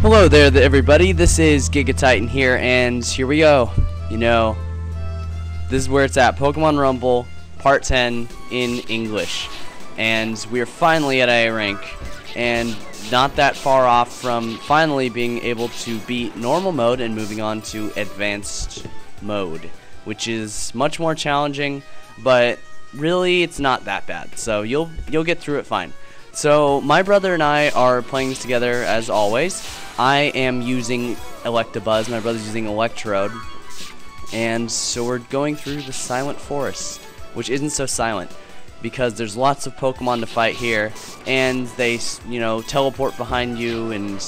Hello there, everybody. This is Gigatitan here, and here we go. You know, this is where it's at. Pokemon Rumble, Part 10 in English. And we are finally at A rank, and not that far off from finally being able to beat normal mode and moving on to advanced mode, which is much more challenging, but really it's not that bad. So you'll get through it fine. So my brother and I are playing this together as always. I am using Electabuzz, my brother's using Electrode, and so we're going through the Silent Forest, which isn't so silent because there's lots of Pokemon to fight here, and they, you know, teleport behind you, and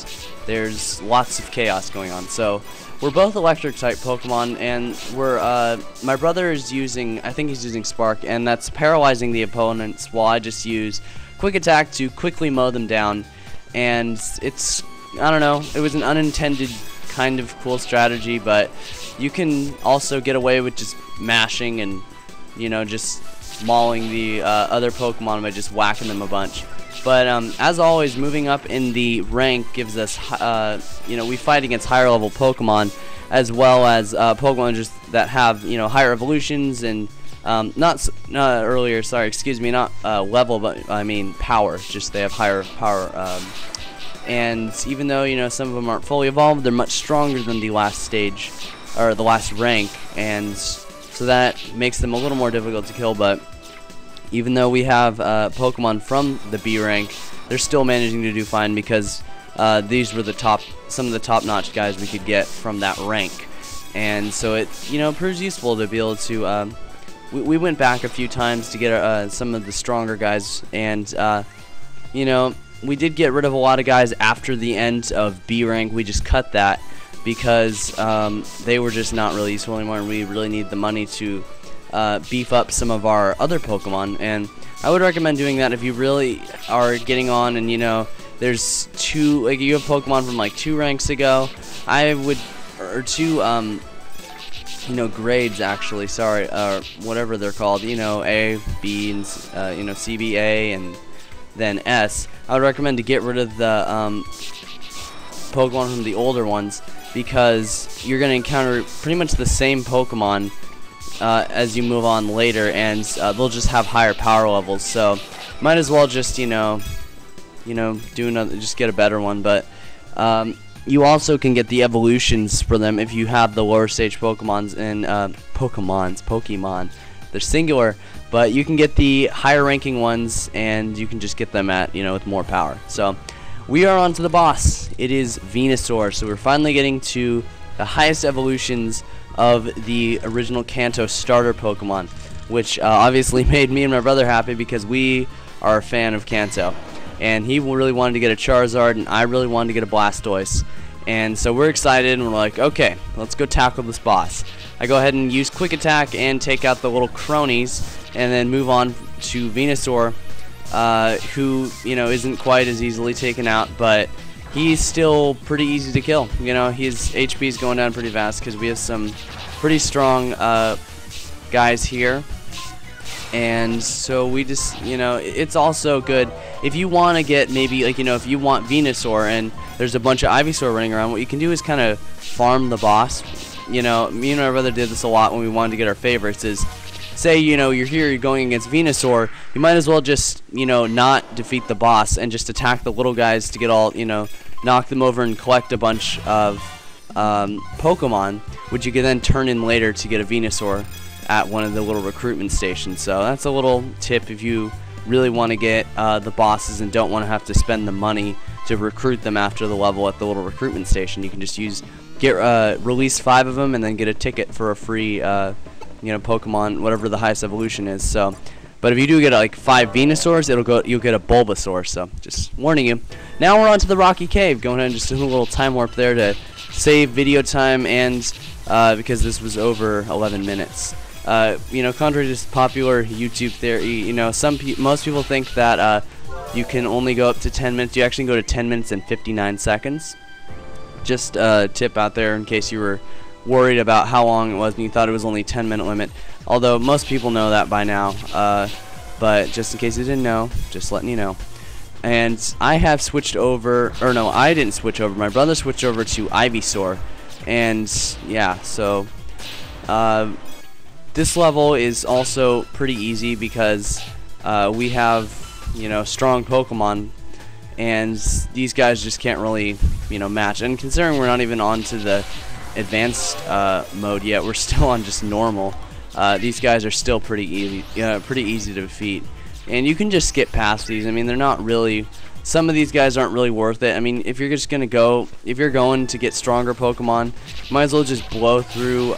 there's lots of chaos going on. So we're both electric type Pokemon, and my brother is using, I think he's using Spark, and that's paralyzing the opponents, while I just use Quick Attack to quickly mow them down. And it's, I don't know, it was an unintended kind of cool strategy, but you can also get away with just mashing and, you know, just mauling the other Pokemon by just whacking them a bunch. But as always, moving up in the rank gives us, you know, we fight against higher level Pokemon, as well as Pokemon just that have, you know, higher evolutions and not earlier, sorry, excuse me, not level, but I mean power. Just they have higher power. And even though, you know, some of them aren't fully evolved, they're much stronger than the last stage, or the last rank, and so that makes them a little more difficult to kill. But even though we have Pokemon from the B rank, they're still managing to do fine because these were some of the top-notch guys we could get from that rank. And so it, you know, proves useful to be able to, we went back a few times to get some of the stronger guys, and you know, we did get rid of a lot of guys after the end of B rank. We just cut that because they were just not really useful anymore, and we really need the money to beef up some of our other Pokemon. And I would recommend doing that if you really are getting on, and you know, there's two, like you have Pokemon from like 2 ranks ago. I would, or 2 you know, grades actually, sorry, whatever they're called, you know, A, B, and you know, C, B, A, and then S. I would recommend to get rid of the Pokemon from the older ones, because you're going to encounter pretty much the same Pokemon as you move on later, and they'll just have higher power levels. So might as well just, you know, do another, just get a better one. But you also can get the evolutions for them if you have the lower stage Pokemons and Pokemon. They're singular, but you can get the higher ranking ones, and you can just get them at, you know, with more power. So we are on to the boss. It is Venusaur. So we're finally getting to the highest evolutions of the original Kanto starter Pokemon, which obviously made me and my brother happy because we are a fan of Kanto. And he really wanted to get a Charizard, and I really wanted to get a Blastoise. And so we're excited, and we're like, okay, let's go tackle this boss. I go ahead and use Quick Attack and take out the little cronies, and then move on to Venusaur, who, you know, isn't quite as easily taken out, but he's still pretty easy to kill. You know, his HP is going down pretty fast because we have some pretty strong guys here. And so we just, you know, it's also good if you want to get maybe, like, you know, if you want Venusaur and there's a bunch of Ivysaur running around, what you can do is kind of farm the boss. You know, me and my brother did this a lot when we wanted to get our favorites. Is, say, you know, you're here, you're going against Venusaur, you might as well just, you know, not defeat the boss and just attack the little guys to get all, you know, knock them over and collect a bunch of Pokemon, which you can then turn in later to get a Venusaur at one of the little recruitment stations. So that's a little tip if you really want to get the bosses and don't want to have to spend the money to recruit them after the level at the little recruitment station. You can just release 5 of them and then get a ticket for a free you know, Pokemon, whatever the highest evolution is. So, but if you do get like 5 Venusaurs, you'll get a Bulbasaur. So just warning you. Now we're on to the Rocky Cave. Going ahead and just do a little time warp there to save video time, and because this was over 11 minutes. You know, contrary to popular YouTube theory, you know, most people think that you can only go up to 10 minutes. You actually go to 10 minutes and 59 seconds. Just a tip out there in case you were worried about how long it was and you thought it was only 10-minute limit. Although most people know that by now, but just in case you didn't know, just letting you know. And I have switched over, or no, I didn't switch over. My brother switched over to Ivysaur, and yeah, so this level is also pretty easy because we have, you know, strong Pokemon, and these guys just can't really, you know, match. And considering we're not even on to the advanced mode yet, we're still on just normal. These guys are still pretty easy to defeat. And you can just skip past these. I mean, they're not really, some of these guys aren't really worth it. I mean, if you're just going to if you're going to get stronger Pokemon, you might as well just blow through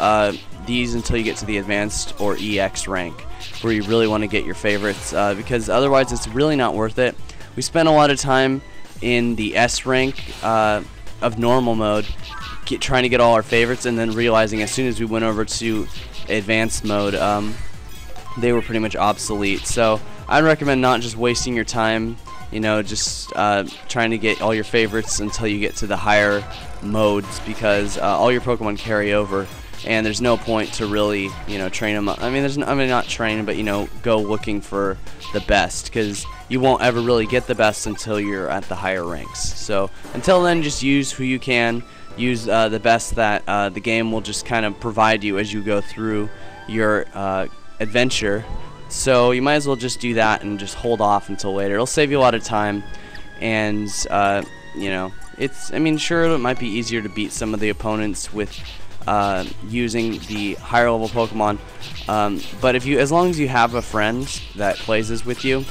these until you get to the advanced or EX rank, where you really want to get your favorites, because otherwise it's really not worth it. We spent a lot of time in the S rank of normal mode trying to get all our favorites, and then realizing as soon as we went over to advanced mode, they were pretty much obsolete. So I'd recommend not just wasting your time, you know, just trying to get all your favorites until you get to the higher modes, because all your Pokemon carry over, and there's no point to really, you know, train them up. I mean, not train, but, you know, go looking for the best, because you won't ever really get the best until you're at the higher ranks. So until then, just use who you can. Use the best that the game will just kind of provide you as you go through your adventure. So you might as well just do that and just hold off until later. It'll save you a lot of time, and you know, I mean, sure, it might be easier to beat some of the opponents with using the higher level Pokemon, but as long as you have a friend that plays this with you,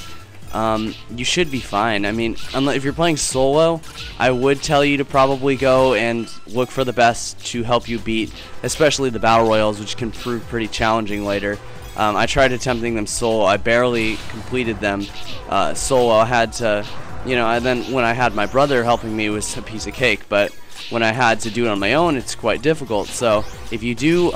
you should be fine. I mean, if you're playing solo, I would tell you to probably go and look for the best to help you beat, especially the Battle Royals, which can prove pretty challenging later. I tried attempting them solo. I barely completed them solo. I had to, you know, and then when I had my brother helping me, it was a piece of cake. But when I had to do it on my own, it's quite difficult. So if you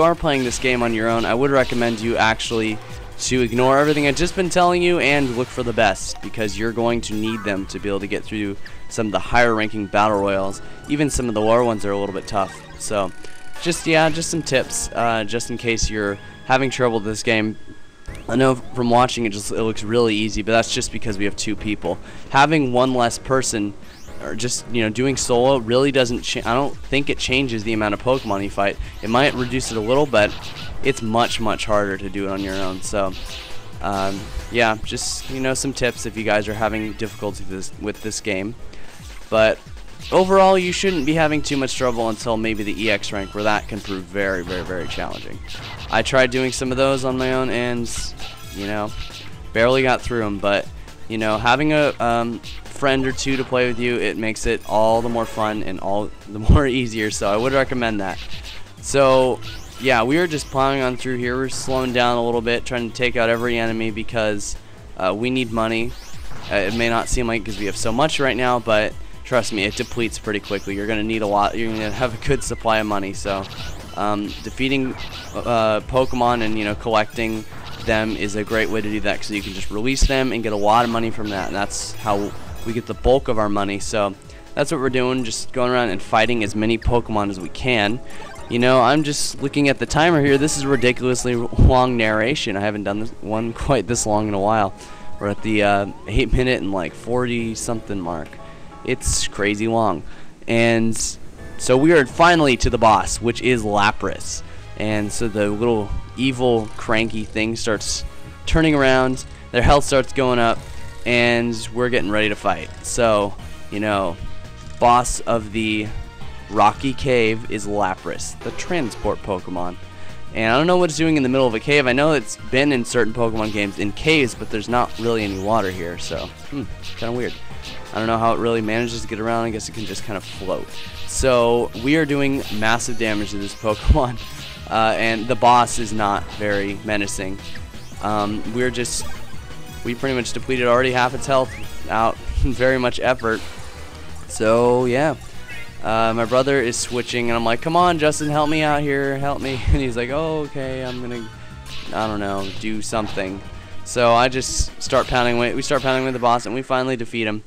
are playing this game on your own, I would recommend you actually to ignore everything I've just been telling you and look for the best, because you're going to need them to be able to get through some of the higher ranking Battle Royals. Even some of the lower ones are a little bit tough. So just some tips just in case you're having trouble with this game. I know from watching it looks really easy, but that's just because we have two people. Having one less person, or just, you know, doing solo really doesn't I don't think it changes the amount of Pokemon you fight. It might reduce it a little, but it's much harder to do it on your own. So yeah, just, you know, some tips if you guys are having difficulty with this game. But overall, you shouldn't be having too much trouble until maybe the EX rank, where that can prove very challenging. I tried doing some of those on my own, and, you know, barely got through them. But, you know, having a friend or two to play with you, it makes it all the more fun and all the more easier. So I would recommend that. So yeah, we are just plowing on through here. We're slowing down a little bit, trying to take out every enemy, because we need money. It may not seem like, because we have so much right now, but trust me, it depletes pretty quickly. You're going to need a lot. You're going to have a good supply of money. So defeating Pokemon and, you know, collecting them is a great way to do that, because you can just release them and get a lot of money from that, and that's how we get the bulk of our money. So that's what we're doing, just going around and fighting as many Pokemon as we can. You know, I'm just looking at the timer here. This is a ridiculously long narration. I haven't done this one quite this long in a while. We're at the 8-minute and like 40-something mark. It's crazy long. And so we are finally to the boss, which is Lapras. And so the little evil, cranky thing starts turning around. Their health starts going up, and we're getting ready to fight. So, you know, boss of the Rocky Cave is Lapras, the transport Pokemon. And I don't know what it's doing in the middle of a cave. I know it's been in certain Pokemon games in caves, but there's not really any water here, so kind of weird. I don't know how it really manages to get around. I guess it can just kind of float. So we are doing massive damage to this Pokemon, and the boss is not very menacing. We pretty much depleted already half its health without very much effort. So yeah. My brother is switching, and I'm like, come on, Justin, help me out here, help me. And he's like, oh, okay, I'm gonna, I don't know, do something. So I just start pounding away. We start pounding with the boss, and we finally defeat him.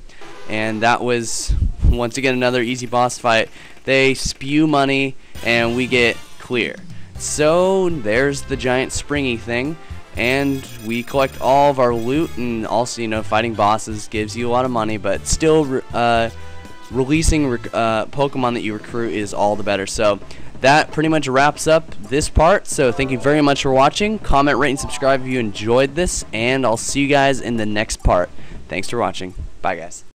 And that was, once again, another easy boss fight. They spew money, and we get clear. So there's the giant springy thing. and we collect all of our loot, and also, you know, fighting bosses gives you a lot of money, but still releasing Pokemon that you recruit is all the better. So that pretty much wraps up this part. So thank you very much for watching. Comment, rate, and subscribe if you enjoyed this, and I'll see you guys in the next part. Thanks for watching. Bye, guys.